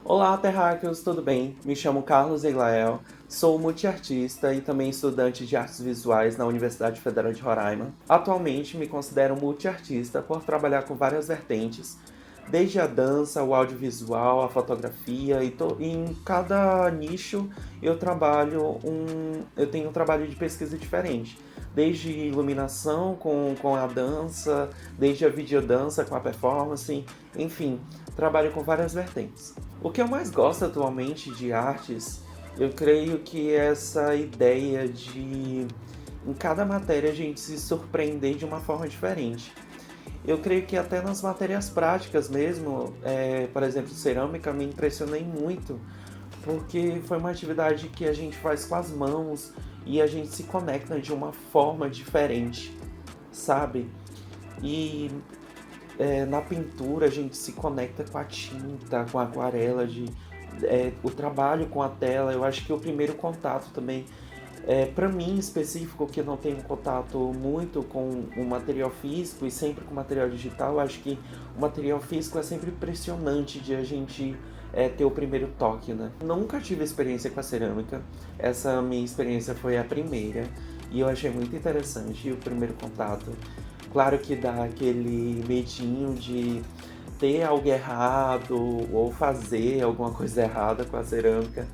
Olá, terráqueos, tudo bem? Me chamo Carlos Eglael, sou multiartista e também estudante de artes visuais na Universidade Federal de Roraima. Atualmente me considero multiartista por trabalhar com várias vertentes, desde a dança, o audiovisual, a fotografia e em cada nicho eu tenho um trabalho de pesquisa diferente. Desde iluminação com a dança, desde a videodança com a performance, enfim, trabalho com várias vertentes. O que eu mais gosto atualmente de artes, eu creio que é essa ideia de em cada matéria a gente se surpreender de uma forma diferente. Eu creio que até nas matérias práticas mesmo, por exemplo, cerâmica, me impressionei muito, porque foi uma atividade que a gente faz com as mãos e a gente se conecta de uma forma diferente, sabe? E na pintura a gente se conecta com a tinta, com a aquarela, o trabalho com a tela. Eu acho que o primeiro contato também, para mim em específico, que não tenho contato muito com o material físico e sempre com o material digital, eu acho que o material físico é sempre impressionante de a gente ter o primeiro toque, né? Nunca tive experiência com a cerâmica, essa minha experiência foi a primeira e eu achei muito interessante o primeiro contato. Claro que dá aquele medinho de ter algo errado ou fazer alguma coisa errada com a cerâmica,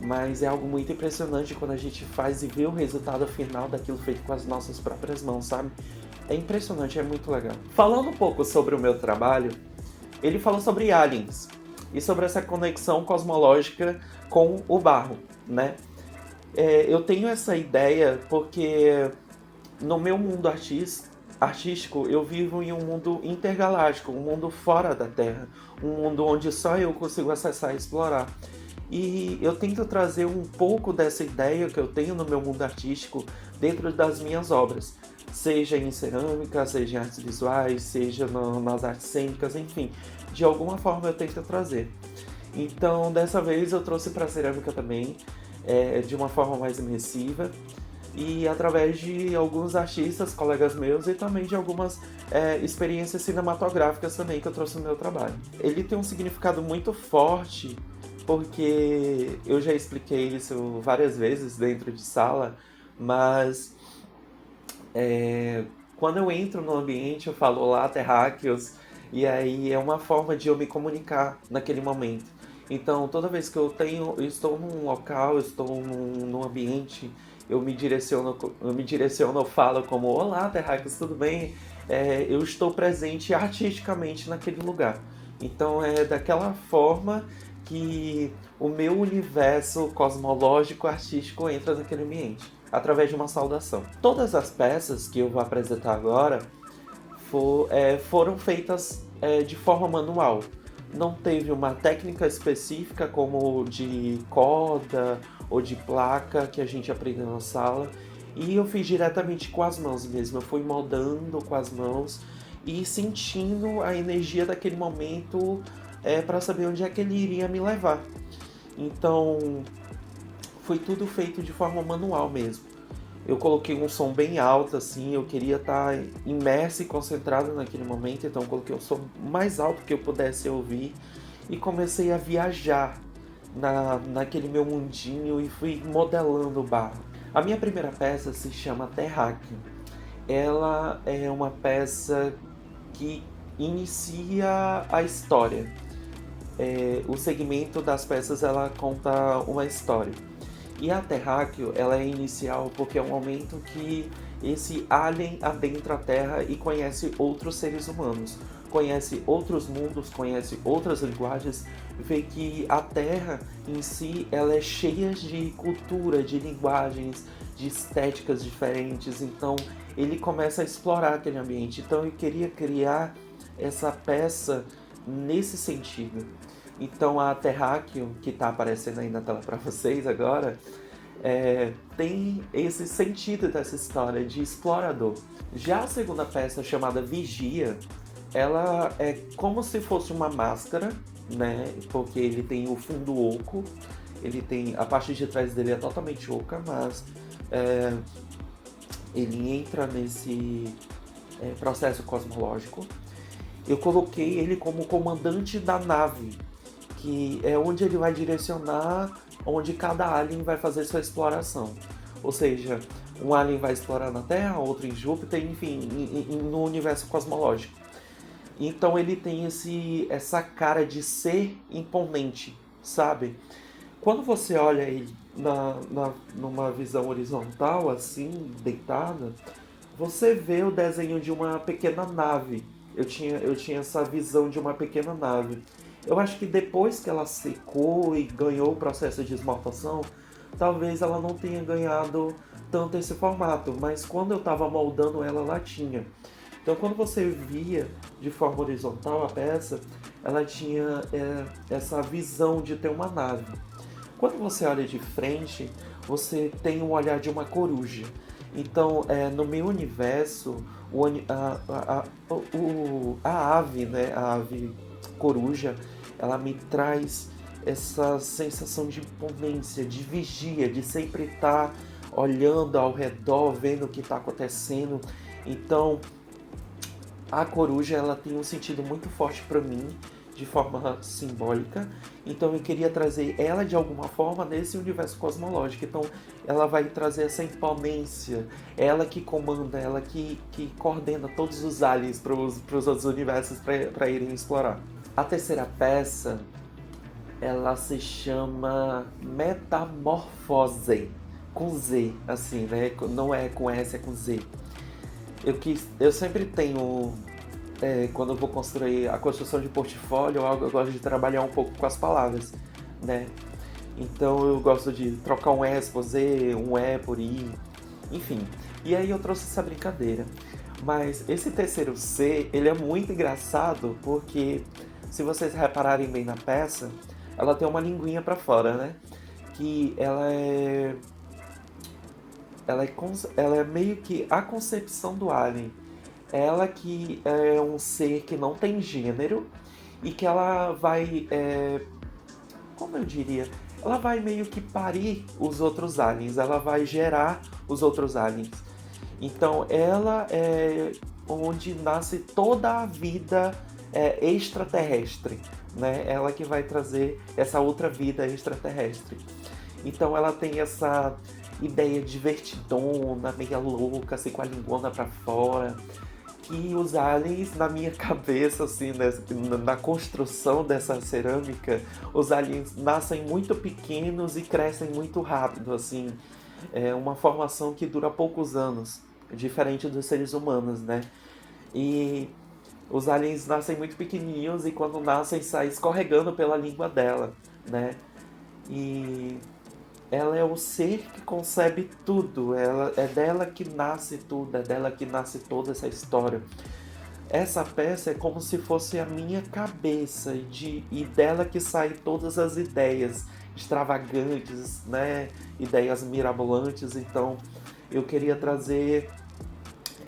mas é algo muito impressionante quando a gente faz e vê o resultado final daquilo feito com as nossas próprias mãos, sabe? É impressionante, é muito legal. Falando um pouco sobre o meu trabalho, ele fala sobre aliens e sobre essa conexão cosmológica com o barro, né? Eu tenho essa ideia porque no meu mundo artístico, eu vivo em um mundo intergaláctico, um mundo fora da Terra, um mundo onde só eu consigo acessar e explorar. E eu tento trazer um pouco dessa ideia que eu tenho no meu mundo artístico dentro das minhas obras, seja em cerâmica, seja em artes visuais, seja nas artes cênicas, enfim, de alguma forma eu tento trazer. Então, dessa vez eu trouxe para a cerâmica também, de uma forma mais imersiva e através de alguns artistas, colegas meus e também de algumas experiências cinematográficas também que eu trouxe no meu trabalho. Ele tem um significado muito forte porque eu já expliquei isso várias vezes dentro de sala, mas quando eu entro no ambiente eu falo olá terráqueos e aí é uma forma de eu me comunicar naquele momento. Então toda vez que eu estou num local, eu estou num ambiente, eu falo como olá terráqueos, tudo bem? Eu estou presente artisticamente naquele lugar. Então é daquela forma que o meu universo cosmológico artístico entra naquele ambiente, através de uma saudação. Todas as peças que eu vou apresentar agora foram feitas de forma manual. Não teve uma técnica específica como de corda ou de placa que a gente aprendeu na sala. E eu fiz diretamente com as mãos mesmo. Eu fui moldando com as mãos e sentindo a energia daquele momento para saber onde é que ele iria me levar. Então, foi tudo feito de forma manual mesmo. Eu coloquei um som bem alto, assim, eu queria estar imerso e concentrado naquele momento, então eu coloquei o som mais alto que eu pudesse ouvir e comecei a viajar naquele meu mundinho e fui modelando o barro. A minha primeira peça se chama Terráqueo. Ela é uma peça que inicia a história. O segmento das peças ela conta uma história. E a Terráqueo, ela é inicial porque é um momento que esse alien adentra a Terra e conhece outros seres humanos, conhece outros mundos, conhece outras linguagens, vê que a Terra em si ela é cheia de cultura, de linguagens, de estéticas diferentes. Então ele começa a explorar aquele ambiente. Então eu queria criar essa peça nesse sentido. Então a Terráqueo, que está aparecendo aí na tela para vocês agora, tem esse sentido dessa história de explorador. Já a segunda peça, chamada Vigia, ela é como se fosse uma máscara, né? Porque ele tem o fundo oco, ele tem a parte de trás dele é totalmente oca, mas ele entra nesse processo cosmológico. Eu coloquei ele como comandante da nave que é onde ele vai direcionar onde cada alien vai fazer sua exploração. Ou seja, um alien vai explorar na Terra, outro em Júpiter, enfim, no universo cosmológico. Então ele tem essa cara de ser imponente, sabe? Quando você olha ele numa visão horizontal, assim, deitada, você vê o desenho de uma pequena nave. Eu tinha essa visão de uma pequena nave. Eu acho que depois que ela secou e ganhou o processo de esmaltação, talvez ela não tenha ganhado tanto esse formato, mas quando eu estava moldando ela, ela tinha. Então, quando você via de forma horizontal a peça, ela tinha essa visão de ter uma nave. Quando você olha de frente, você tem um olhar de uma coruja. Então, no meu universo, a ave, né, a ave coruja, ela me traz essa sensação de imponência, de vigia, de sempre estar olhando ao redor, vendo o que está acontecendo. Então, a coruja ela tem um sentido muito forte para mim, de forma simbólica. Então eu queria trazer ela de alguma forma nesse universo cosmológico. Então ela vai trazer essa imponência, ela que comanda, ela que coordena todos os aliens para os outros universos para irem explorar. A terceira peça, ela se chama Metamorfose, com Z, assim, né? Não é com S, é com Z. Eu sempre tenho, quando eu vou construir a construção de portfólio, eu gosto de trabalhar um pouco com as palavras, né? Então eu gosto de trocar um S por Z, um E por I, enfim. E aí eu trouxe essa brincadeira. Mas esse terceiro C, ele é muito engraçado porque, se vocês repararem bem na peça, ela tem uma linguinha para fora, né? Que ela é meio que a concepção do alien. Ela que é um ser que não tem gênero e que ela vai, como eu diria, ela vai meio que parir os outros aliens, ela vai gerar os outros aliens. Então ela é onde nasce toda a vida extraterrestre, né? Ela que vai trazer essa outra vida extraterrestre. Então ela tem essa ideia divertidona, meia louca, assim, com a linguona pra fora. Que os aliens, na minha cabeça, assim, na construção dessa cerâmica, os aliens nascem muito pequenos e crescem muito rápido, assim. É uma formação que dura poucos anos, diferente dos seres humanos, né? E os aliens nascem muito pequenininhos e quando nascem saem escorregando pela língua dela, né? E ela é o ser que concebe tudo, é dela que nasce tudo, é dela que nasce toda essa história. Essa peça é como se fosse a minha cabeça e dela que saem todas as ideias extravagantes, né? Ideias mirabolantes. Então eu queria trazer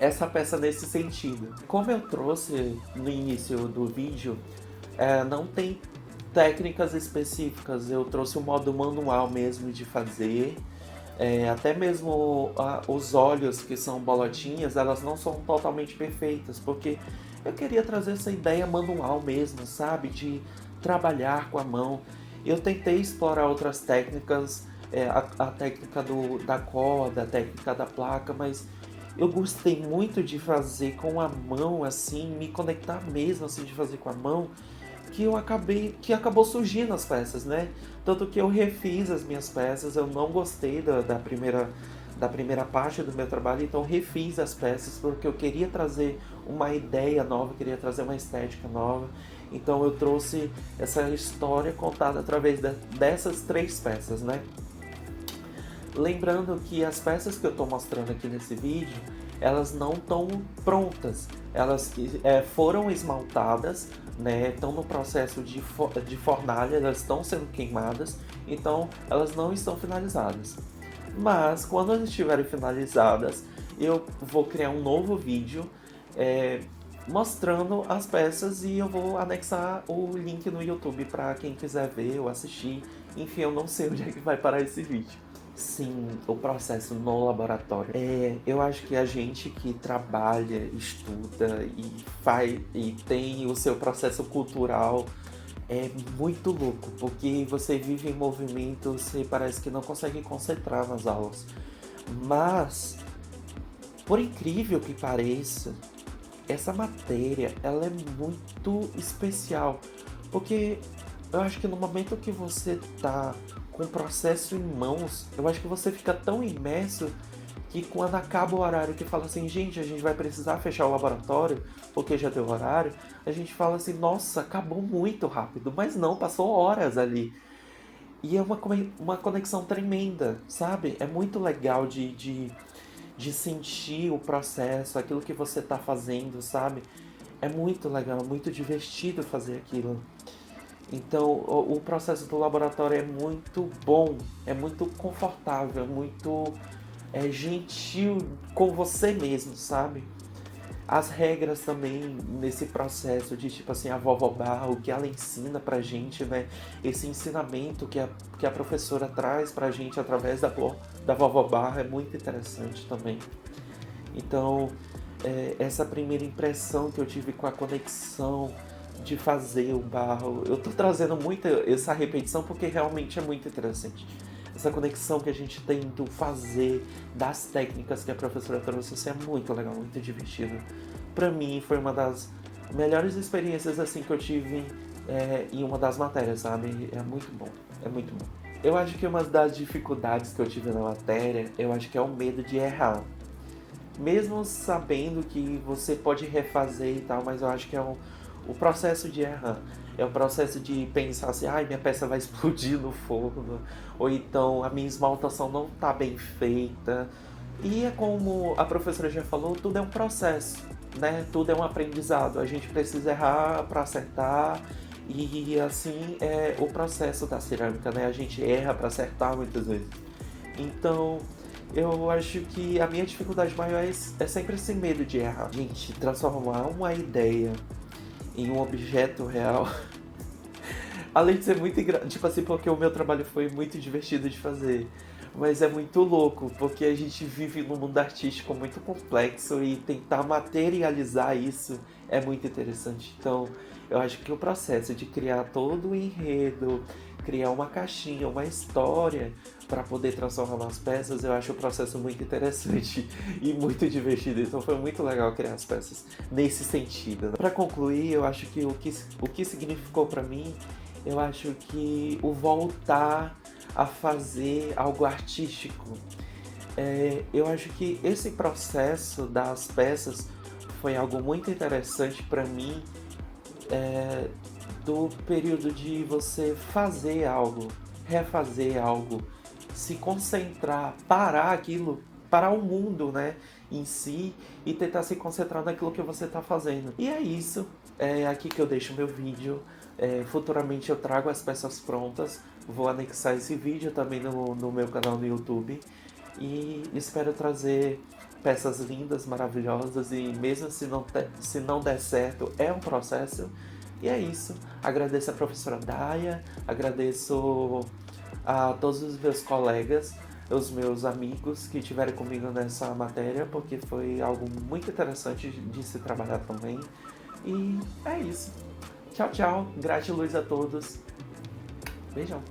essa peça nesse sentido. Como eu trouxe no início do vídeo, não tem técnicas específicas, eu trouxe um modo manual mesmo de fazer. Até mesmo os olhos que são bolotinhas, elas não são totalmente perfeitas, porque eu queria trazer essa ideia manual mesmo, sabe? De trabalhar com a mão. Eu tentei explorar outras técnicas, a técnica da corda, a técnica da placa, mas eu gostei muito de fazer com a mão, assim, me conectar mesmo, assim, de fazer com a mão, que acabou surgindo as peças, né? Tanto que eu refiz as minhas peças, eu não gostei da primeira parte do meu trabalho, então refiz as peças porque eu queria trazer uma ideia nova, queria trazer uma estética nova. Então eu trouxe essa história contada através dessas três peças, né? Lembrando que as peças que eu estou mostrando aqui nesse vídeo, elas não estão prontas, elas foram esmaltadas, né? Estão no processo de fornalha, elas estão sendo queimadas, então elas não estão finalizadas. Mas quando elas estiverem finalizadas, eu vou criar um novo vídeo mostrando as peças e eu vou anexar o link no YouTube para quem quiser ver ou assistir. Enfim, eu não sei onde é que vai parar esse vídeo. Sim, o processo no laboratório. Eu acho que a gente que trabalha, estuda e faz e tem o seu processo cultural É muito louco, porque você vive em movimento, você parece que não consegue concentrar nas aulas. Mas, por incrível que pareça, essa matéria ela é muito especial, porque eu acho que no momento que você tá com o processo em mãos, eu acho que você fica tão imerso que quando acaba o horário que fala assim, gente, a gente vai precisar fechar o laboratório, porque já deu horário, a gente fala assim, nossa, acabou muito rápido, mas não, passou horas ali. E é uma conexão tremenda, sabe? É muito legal de sentir o processo, aquilo que você está fazendo, sabe? É muito legal, é muito divertido fazer aquilo. Então, o processo do laboratório é muito bom, é muito confortável, é muito gentil com você mesmo, sabe? As regras também nesse processo de tipo assim, a vovó Barra, o que ela ensina pra gente, né? Esse ensinamento que a professora traz pra gente através da vovó Barra é muito interessante também. Então, essa primeira impressão que eu tive com a conexão de fazer o barro, eu tô trazendo muito essa repetição porque realmente é muito interessante. Essa conexão que a gente tem do fazer, das técnicas que a professora trouxe, assim, é muito legal, muito divertido. Pra mim, foi uma das melhores experiências assim que eu tive em uma das matérias, sabe? É muito bom, é muito bom. Eu acho que uma das dificuldades que eu tive na matéria, eu acho que é o medo de errar. Mesmo sabendo que você pode refazer e tal, mas eu acho que é o processo de errar. É o processo de pensar assim, ai, minha peça vai explodir no forno, ou então a minha esmaltação não tá bem feita. E é como a professora já falou, tudo é um processo, né? Tudo é um aprendizado. A gente precisa errar para acertar. E assim é o processo da cerâmica, né? A gente erra para acertar muitas vezes. Então, eu acho que a minha dificuldade maior é sempre esse medo de errar. Gente, transformar uma ideia em um objeto real, além de ser muito engraçado, tipo assim, porque o meu trabalho foi muito divertido de fazer. Mas é muito louco, porque a gente vive num mundo artístico muito complexo e tentar materializar isso é muito interessante. Então, eu acho que o processo de criar todo o enredo, criar uma caixinha, uma história para poder transformar as peças, eu acho o processo muito interessante e muito divertido. Então, foi muito legal criar as peças nesse sentido. Para concluir, eu acho que o que significou para mim, eu acho que o voltar a fazer algo artístico. Eu acho que esse processo das peças foi algo muito interessante para mim, do período de você fazer algo, refazer algo, se concentrar, parar aquilo, parar o mundo, né, em si e tentar se concentrar naquilo que você está fazendo. E é isso. É aqui que eu deixo meu vídeo. Futuramente eu trago as peças prontas. Vou anexar esse vídeo também no meu canal no YouTube. E espero trazer peças lindas, maravilhosas. E mesmo se não der certo, é um processo. E é isso. Agradeço a professora Daya, agradeço a todos os meus colegas, os meus amigos que estiveram comigo nessa matéria, porque foi algo muito interessante de se trabalhar também. E é isso. Tchau, tchau. Gratiluz a todos. Beijão.